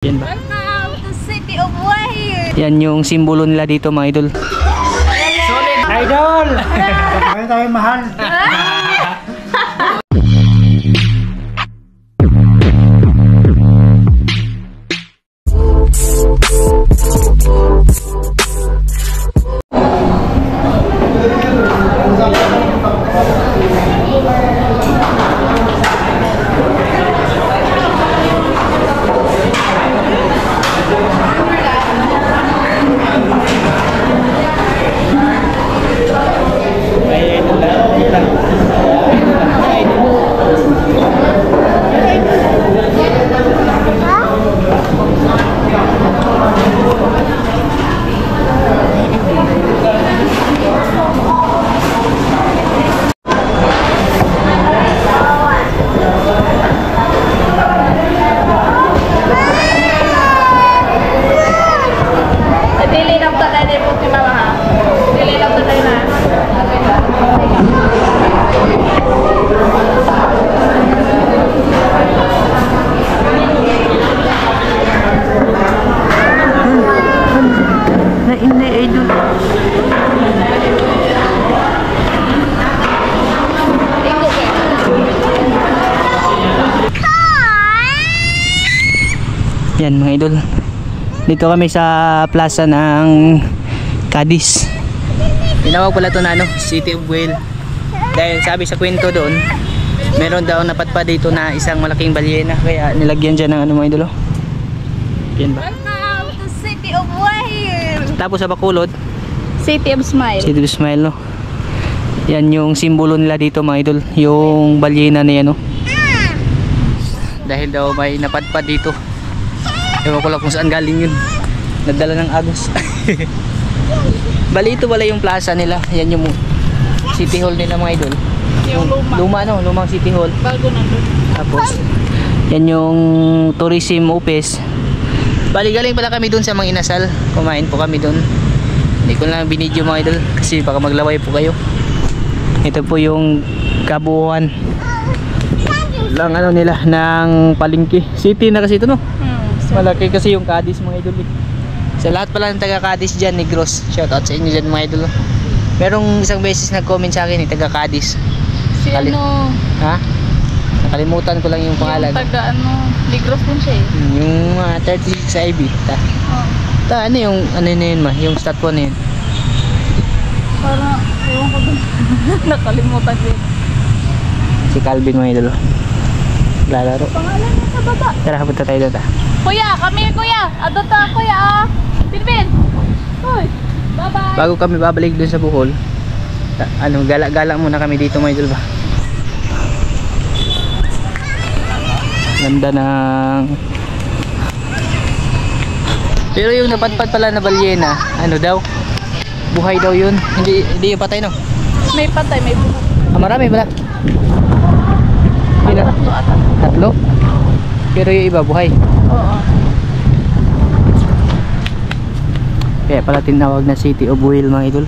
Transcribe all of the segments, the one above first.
Yan ba? Welcome to City of Wahir. Yan yung simbolo nila dito mga idol. Solid idol! Kaya tayo mahal. Yan mga idol, dito kami sa plaza ng Cadiz. Tinawag pala ito na City of Whale, dahil sabi sa kwento doon meron daw napadpad dito na isang malaking balyena, kaya nilagyan dyan ng mga idol. Yan ba? Welcome to City of Wahir. Tapos sa Bacolod, City of Smile. City of Smile, no? Yan yung simbolo nila dito mga idol, yung balyena na yan, no? Dahil daw may napadpad dito. Ewan ko lang kung saan galing yun. Nagdala ng agos. Bali ito wala yung plaza nila. Yan yung City Hall nila mga idol. Yung luma. Lumang City Hall. Bago na doon. Tapos yan yung tourism office. Bali galing pala kami dun sa Mang Inasal. Kumain po kami dun. Hindi ko lang binidyo mga idol kasi baka maglaway po kayo. Ito po yung kabuuan lang nila ng palengke. City na kasi ito, no? Malaki kasi yung Cadiz mga idol. Sa lahat pala ng taga Cadiz dyan, Negros, shoutout sa inyo dyan mga idol. Merong isang beses nag-comment sa akin taga Cadiz. Si Ha? Nakalimutan ko lang yung pangalan. Yung taga Negros din siya eh. Yung 36 IB. Ano yung na yun ma? Yung statwa na yun. Parang, ewan ko dun. Nakalimutan din. Si Calvin mga idol. Lalaro. Pangalan niya sa baba. Tara, punta tayo doon. Kuya, kami kuya. Adot na kuya. Pilpin. Hoy. Bye-bye. Bago kami babalik dun sa Bohol, gala-gala muna kami dito mga idol ba. Ganda ng... Pero yung napadpad pala na balyena, ano daw? Buhay daw yun. Hindi yung patay, no? May patay, may buhok. Marami pala. Tatlo ata. Tatlo? Pero yung iba buhay. Oo. Kaya pala tinawag na City of Whale mga idol.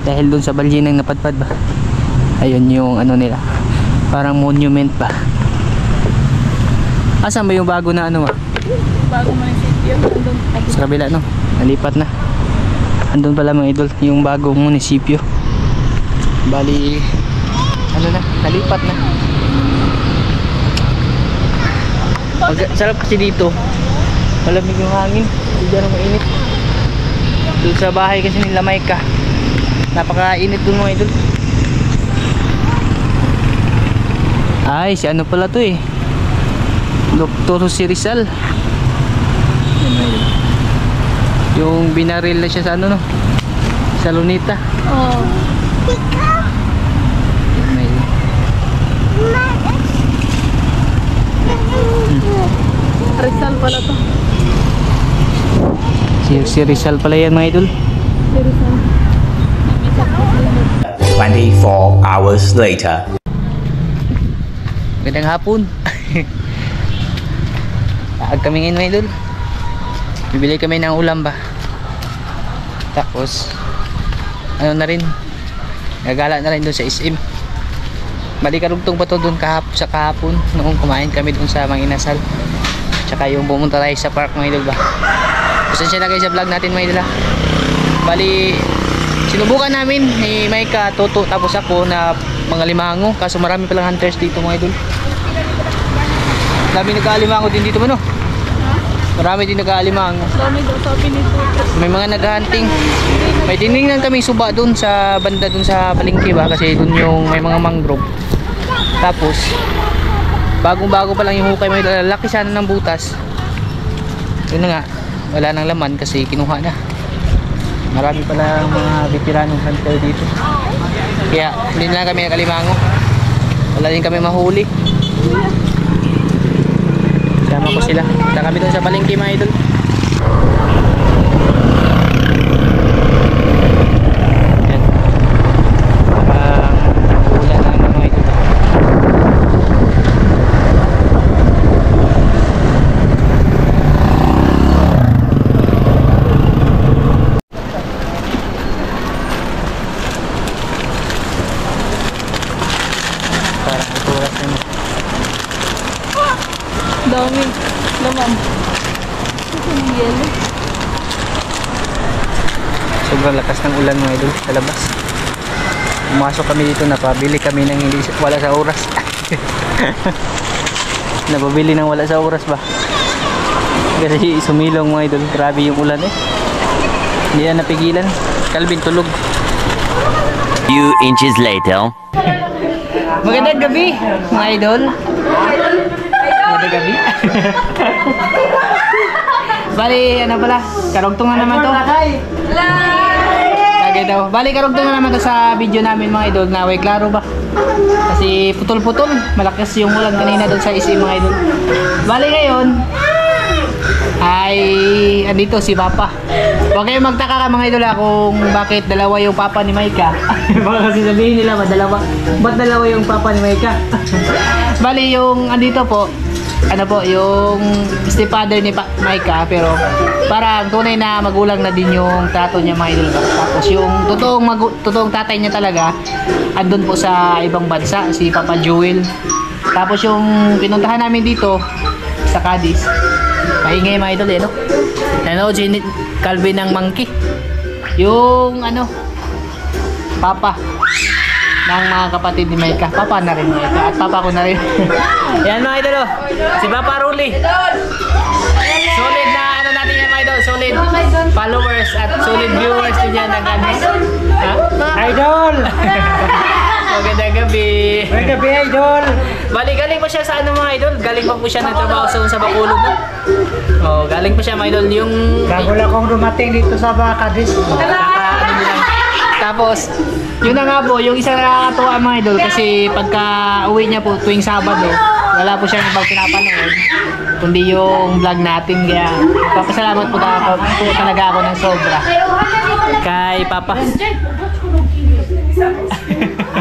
Dahil dun sa balyenang napadpad ba. Ayun yung nila. Parang monument ba. Asan ba yung bago na Bago munisipyo. Andun. Sa kabila, no? Nalipat na. Andun pala mga idol, yung bagong munisipyo. Bali, nalipat na. Sarap kasi dito. Malamig yung hangin. Hindi gano'ng mainit. Doon sa bahay kasi nila Maika, napakainit doon mga idol. Ay, si ano pala to eh, Dr. Si Rizal. Yung binaril na siya sa sa Lunita. Oo. Rizal pala to. Si Rizal pala yan mga idol. Si Rizal. 24 hours later. Magandang hapon. Taag kami ngayon mga idol. Bibili kami ng ulam ba. Tapos na rin, gagala na rin doon sa SM. Bali karugtong pa to doon sa kahapon noong kumain kami doon sa Mang Inasal. Tsaka yung pumunta tayo sa park mga idol ba. Pasensya na kayo sa vlog natin mga idol ha. Bali, sinubukan namin ni Maika, Toto, tapos ako na mga limango. Kaso marami palang hunters dito mga idol. Marami nag-aalimango din dito mano. Marami din nag-aalimango. Dami daw sabi nito. May mga nag-hunting. May tinignan kami suba dun sa banda dun sa palengke ba. Kasi dun yung may mga mangrove. Tapos, bagong-bago pa lang yung hukay. May lalaki sana ng butas. Yun na nga. Wala nang laman kasi kinuha na. Marami pala mga veteranong hunter dito. Kaya hindi na lang kami nakalimango. Wala din kami mahuli. Sama ko sila. Punta kami doon sa palengke mga idol. Yan. Ulan na mga idol. Parang ituras na mo. Dami. Laman. Ito yung yellow. Sobrang lakas ng ulan mga idol sa labas. Pumasok kami dito, napabili kami ng hindi wala sa oras. Napabili ng wala sa oras ba? Kasi sumilong mga idol, grabe yung ulan eh. Hindi na napigilan. Calvin tulog. Few inches later. Magandang gabi mga idol. Magandang gabi. Bali, ano pala, karugtong na naman to. Lagay daw. Bali, karugtong na naman to sa video namin mga idol na way klaro ba? Kasi putol-putol. Malakas yung ulan kanina doon sa SM mga idol. Bali ngayon, ay andito si Papa. Huwag kayong magtaka ka mga idol kung bakit dalawa yung Papa ni Maika. Baka kasi sabihin nila, dalawa. Ba't dalawa yung Papa ni Maika? Bali yung andito po, ano po, yung stepfather ni Maika, pero parang tunay na magulang na din yung trato niya mga idol. Tapos yung totoong tatay niya talaga andun po sa ibang bansa, si Papa Joel. Tapos yung pinuntahan namin dito sa Cadiz, maingay mga idol eh, no? Nanood si Calvin ng monkey. Yung ano, Papa ng mga kapatid ni Maika. Papa na rin Maika at Papa ko na rin. Yan mga idol, oh. Si Papa Ruli. Solid na ano natin yan mga idol, solid followers at solid viewers din yan ng ano. Ha? Idol! Magandang gabi. Magandang gabi, Idol! Bali, galing pa siya sa ano mga idol? Galing pa po siya ng trabaho sa Bacolod, no? Oh, galing pa siya mga idol. Yung Bago lang akong dumating dito sa Cadiz. tapos, yun na nga po, yung isang nakakatuwa mga idol kasi pagka uwi niya po tuwing Sabado, wala po siyang ibang pinapanood kundi yung vlog natin. Kaya papasalamat po talaga ako ng sobra kay Papa.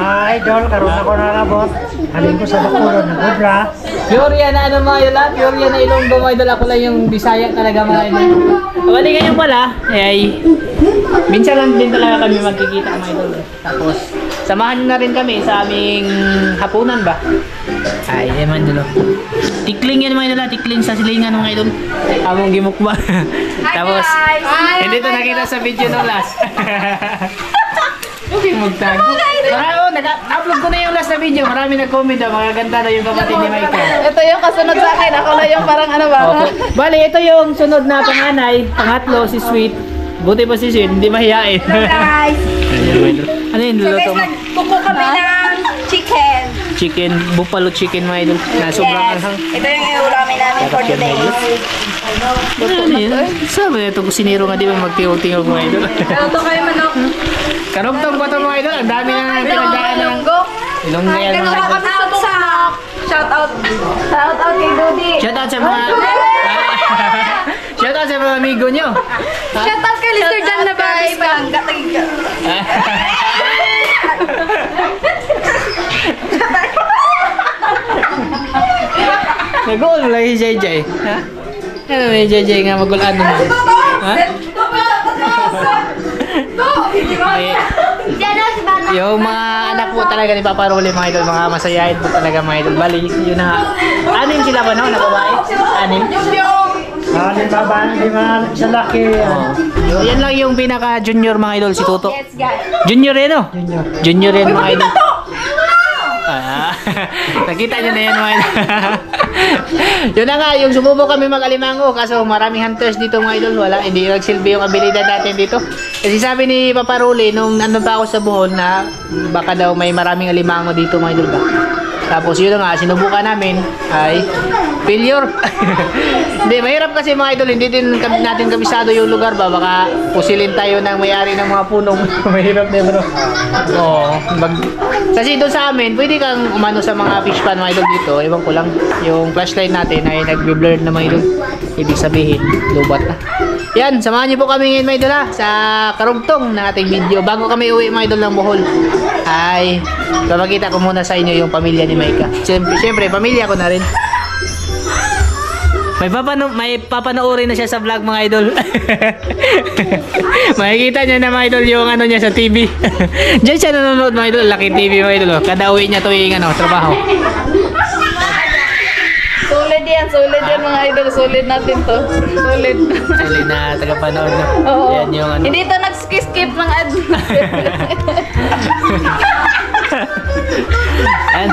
Idol, karoon ako nakabot. Halin ko sa Bacolod ng Obra. Pure yan na ano mga idol ha? Pure yan na Ilonggo mga idol. Ako lang yung Bisaya talaga mga idol. Bali ngayon pala, ay minsan lang din talaga kami magkikita mga idol. Tapos, samahan nyo na rin kami sa aming hapunan ba? Ay, naman idol. Tikling yan mga idol ha? Tikling sa silingan mga idol. Among gimukba. Tapos, hindi to nakita sa video no last. Okay, magtago. Nag-upload ko na yung last na video. Marami nag-comment na. Magaganda na yung kapatid ni Maika. Ito yung kasunod sa akin. Ako na yung parang ano ba? Okay. Bali, ito yung sunod na panganay. Pangatlo, si Sweet. Buti pa si Sweet, hindi mahihain. Guys, Ano yung luluto mo? kuko kami ng chicken. Chicken, buffalo chicken mga idol. Na sobrang anghang. Ito yung iulamin namin for today. Ano yun? Sabi na itong kusinero nga di ba magtingog-tingog mga idol. Ito kayo manok. Karugtong ko ito mga idol. Ang dami na pinagdaan ng Ilonggo yan mga idol. Shout out kay Dodi. Shout out sa mga... Shout out sa mga amigo nyo. Shout out kay Mr. John na Barris Bang. Nag-uol mo lang si JJ. Ha? Ano may JJ nga mag-ulan mo? Ha? Yung mga anak po talaga ni Papa Rolly mga idol, mga masayahin po talaga mga idol. Bali, yun na. Anim sila ba no? Na babae? Anim? Di ba sa laki. Yan lang yung pinaka junior mga idol, si Toto. Yes, guys. Junior yan no? Junior. Junior yan mga idol. Ah, nakita nyo na yan mga idol. Yun na nga, yung sumubok kami mag-alimango kaso maraming hunters dito mga idol. Wala, hindi nagsilbi yung abilidad natin dito. Kasi sabi ni Papa Rolly nung nandun pa ako sa Bohol na baka daw may maraming alimango dito mga idol ba. Tapos yun na nga, sinubukan namin ay failure. Hindi, mahirap kasi mga idol, hindi din natin kabisado yung lugar ba. Baka pusilin tayo ng may-ari ng mga punong. Mahirap din bro. Oo. Kasi doon sa amin, pwede kang umano sa mga fish pan mga idol dito. Ewan ko lang, yung flashlight natin ay nagbe-blur na mga idol. Ibig sabihin, lubat na. Yan, samahan niyo po kami ngayon mga idol ha, sa karugtong ng ating video. Bago kami uwi mga idol ng Bohol, ay papakita ko muna sa inyo yung pamilya ni Maika. Siyempre, pamilya ko na rin. May papanoorin na siya sa vlog mga idol. Makikita niya na mga idol yung ano niya sa TV. Diyan siya nanonood mga idol, laki TV mga idol. Kada uwi niya tuwing trabaho. Solid yan mga idol. Solid natin to. Solid. Solid na tagapanood na. Oo. Yan yung ano. Hindi to nag-skip ng ad. Yan.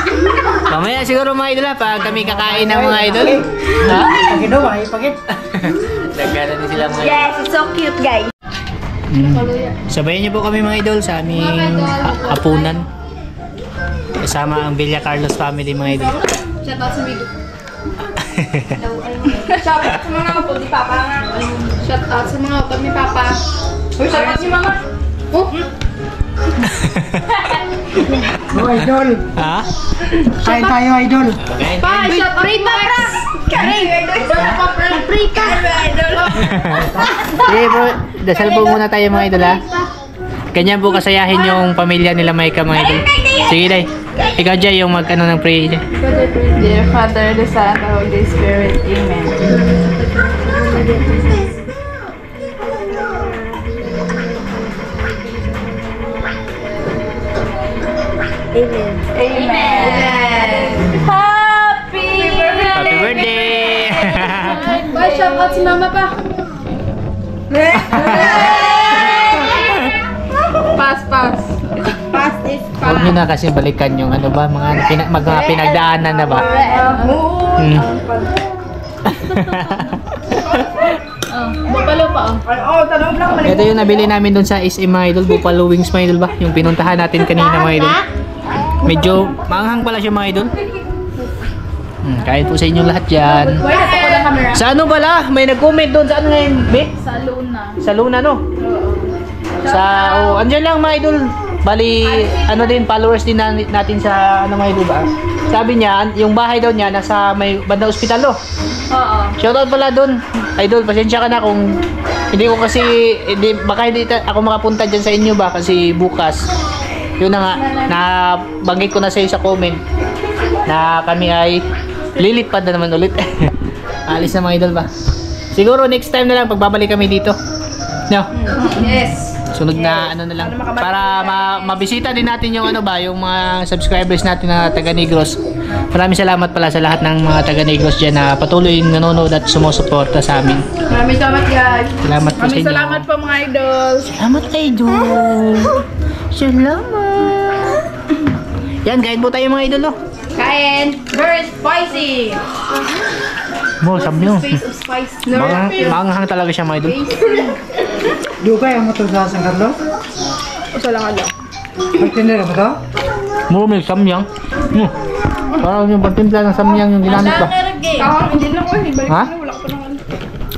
Mamaya siguro mga idol ha, pag kami kakain ng mga idol. Ha? Pagid daw, ay pagid. Nagkana din sila mga idol. Yes, it's so cute, guys. Sabayan niyo po kami mga idol sa aming hapunan. Kasama ang Villa Carlos family mga idol. Shout out sa Migo. Shout out sa mga po, di Papa. Shout out sa mga kami Papa. Shout out si Mama. Oh. Oh, idol. Ha? Kain tayo, idol. Okay. Pa, shout out Free Papa! Free Papa! Sige bro, dasal po muna tayo mga idol ha. Ganyan po kasayahin yung pamilya nila Maika mga idol. Sige day. Ikaw Jay yung mag-ano ng pray. Dear Father, the Son, the Holy Spirit. Amen. Amen. Happy Happy birthday! Bye, shout out si Mama pa. Pass. Pass is Huwag nyo na kasi balikan yung ano ba, mga pinagdaanan na ba? Hmm. Bupalo pa Oh, tanong lang. Ito yung nabili namin dun sa SM mga idol, Buffalo Wings mga idol ba? Yung pinuntahan natin kanina mga idol. Medyo maanghang pala siya mga idol. Kain po sa inyo lahat dyan. Wala ako ng camera. Sa ano pala? May nag-comment doon. Saan ngayon, Be? Sa Luna. Sa Luna, no? Sa, andyan lang mga idol. Bali, ano din, followers din natin sa, ano mga idol ba? Sabi niya, yung bahay daw niya, nasa may banda ospital, no? Oo. Shoutout pala doon. Idol, pasensya ka na kung hindi ko kasi, baka hindi ako makapunta dyan sa inyo ba? Kasi bukas, yun na nga, nabanggit ko na sa iyo sa comment na kami ay lilipad na naman ulit. Alis na mga idol ba? Siguro next time na lang pagbabalik kami dito. No? Yes. Sunod na ano na lang para mabisita din natin yung ano ba, yung mga subscribers natin na taga Negros. Maraming salamat pala sa lahat ng mga taga Negros diyan na patuloy nanonood at sumusuporta sa amin. Maraming salamat guys. Salamat po sa Maraming inyo. salamat po mga idol. Salamat idol. Salamat. Yan, kain po tayo mga idol, no? Kain. Very spicy. Mo, sabi nyo. Face of spice. Manghang talaga siya mga idol. Dugay ang motor sa San Carlos. Isa lang ala. Magtinira mo to? Mo, may samyang. Parang yung pagtimpla ng samyang yung ginamit ba? Hindi lang ko. Ibalik Ha? ko na. Wala ko na.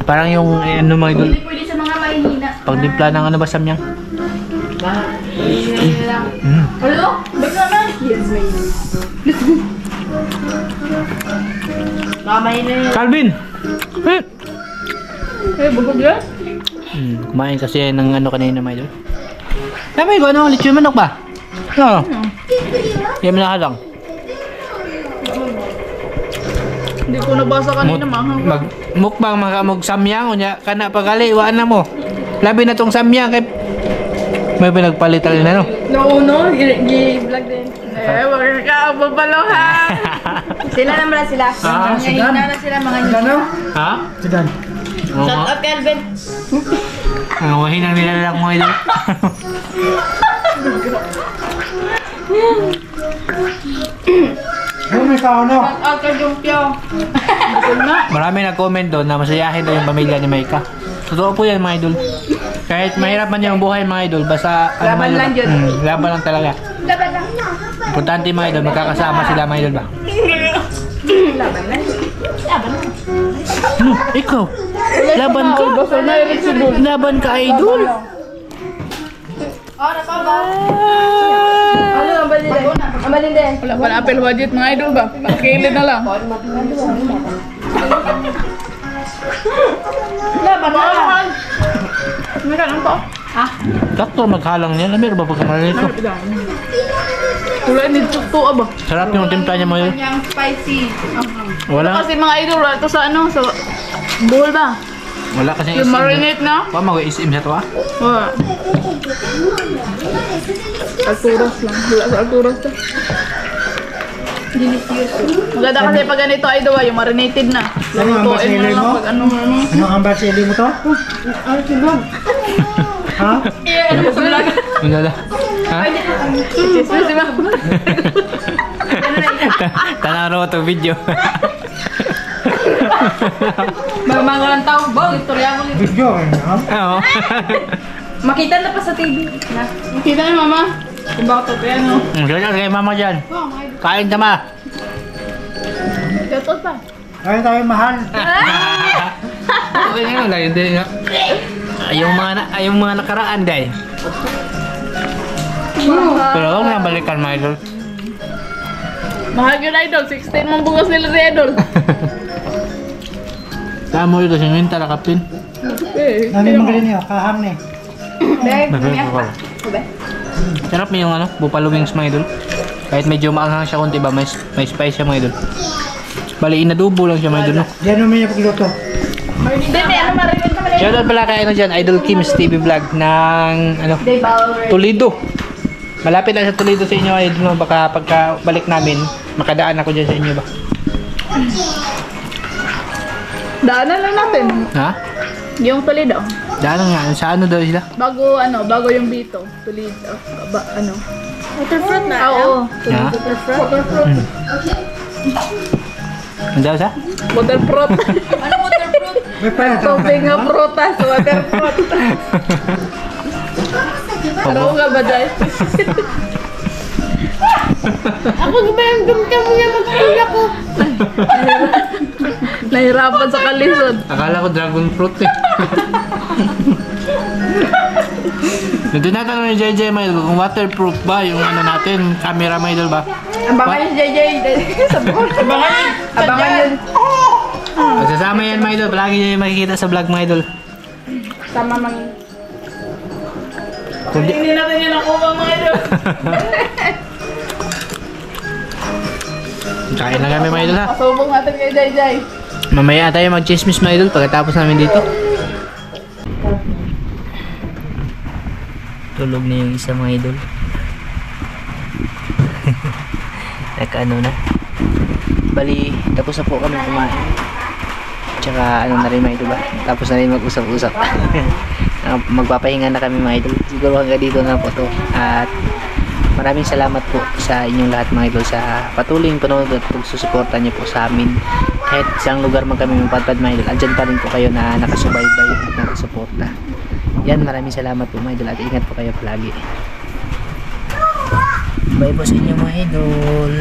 Parang yung ano mga idol. Pwede sa mga mahihina. Pagtimpla ng ano ba samyang? Hello? Ba't naman? Yes, may. Mamay na yun. Calvin! Bugog yan? Kumain kasi ng ano kanina mga idol. Sabi ko, ano? Lechon manok ba? Oo. Yan mo nakalang. Hindi ko nabasa kanina mahang. Mukbang makamog samyang. Unya, kana pagali, iwaan na mo. Labi na tong samyang. Kay May pinagpalitan rin ano? No, i-vlog din. Eh, wag ka babalohan. Sila naman sila. Ah, Mga Sudan. hina na sila, mga Ano? Ha? Sudan. Oo Shout nga. out, Kelvin. Ang wahinang nilalak mo idol. Yung may kaano. Shout out kay Jumpio. Marami nag-comment doon na masayahin daw yung pamilya ni Maika. Totoo po yan mga idol. Kahit mahirap man yung buhay mga idol, basta Laban lang yun. Laban lang talaga. Laban lang. Importante mga idol, magkakasama sila mga idol ba? Laban lang. Laban lang. No, ikaw. Laban ka. Laban ka idol. Oh, napaba. Ano ang balinde? Ang balinde. Wala pa na apel budget mga idol ba? Pakilid na lang. Laban lang. May kanon to? Doktor maghalang niya. Lamir ba pagkamalan nito? Tulad ni Tukto ba? Sarap yung timpla niya mga idol. Yung spicy. Wala. Kasi mga idol, ito sa ano, sa bowl ba? Wala kasi Yung marinate na? Pa mag-isim sa to ah. Wala. Alturas lang. Wala sa alturas to. Maganda kasi pag ganito idol yung marinated na. Ano ang Lutuin mo basili lang mo? pag ano. Ano ang basili mo to? Ha? Wala. Ha? Chismis di ba? Tanaw na ito video. Mga lang tao. Bo, istorya mo. Video ha? Oo. Makita na pa sa TV. Na. Kita ni mama. Kung bakit ito yan, no? Shout kay mama dyan. Oh, my God. Kain tama. Shout out pa. Kaya tayo mahal. Okay na yun. Layo din nga. Ayong mga nakaraan guys. Pero huwag na balikan mga idol. Mahal yun idol. 16 mong bukas nila si idol. Saan mo ito? Sininta na kaptin. Eh, Nani mo rin yun, kaham ni. Beg, umiyak pa. Sarap mo yung ano, buffalo wings mga idol. Kahit medyo maanghang siya konti ba, may spice siya mga idol. Bali, inadubo lang siya mga idol. No? Diyan naman yung pagluto. Hindi, ano marinig ka mali. Shoutout pala kay ano dyan, Idol Kim's TV Vlog ng ano, Day Bauer. Toledo. Malapit lang sa Toledo sa inyo idol. No? Baka pagka balik namin, makadaan ako dyan sa inyo ba? Daanan lang natin. Ha? Yung Toledo. Daan nga, sa ano daw sila? Bago yung Bito. Toledo. Ano? Waterfruit na. Oo. Ha? Waterfruit. Ano daw sa? Waterfruit. Ano waterproof? May pala Tubig nga prutas. Waterfruit. Ano nga ba, Jai? Ako gabayang gumka mo yan magpula ko. Nahirapan sa kalisod. Akala ko dragon fruit eh. Tinatanong ni JJ Maidol kung waterproof ba yung ano natin, camera Maidol ba? Abangan yung JJ. Abangan yun. Magsasama yan Maidol, palagi nyo yung makikita sa vlog Maidol. Sama mang... Kundi, Hindi natin yan nakuha mga idol. kain na kami Maidol ha. Pasubok natin kay Jai Jai. Mamaya tayo mag-chismis Maidol pagkatapos namin dito. Tulog na yung isa mga idol. Naka-ano na. Bali, tapos na po kami kumain. Tsaka ano na rin mga idol ba? Tapos na rin mag-usap-usap. Magpapahinga na kami mga idol. Siguro hanggang dito na po to. At maraming salamat po sa inyong lahat mga idol sa patuloy yung panonood at pagsusuporta niyo po sa amin. Kahit saan lugar man kami mapadpad mga idol, andyan pa rin po kayo na nakasubaybay at nakasuporta. Yan, maraming salamat po mga idol at ingat po kayo palagi. Bye po sa inyo mga idol.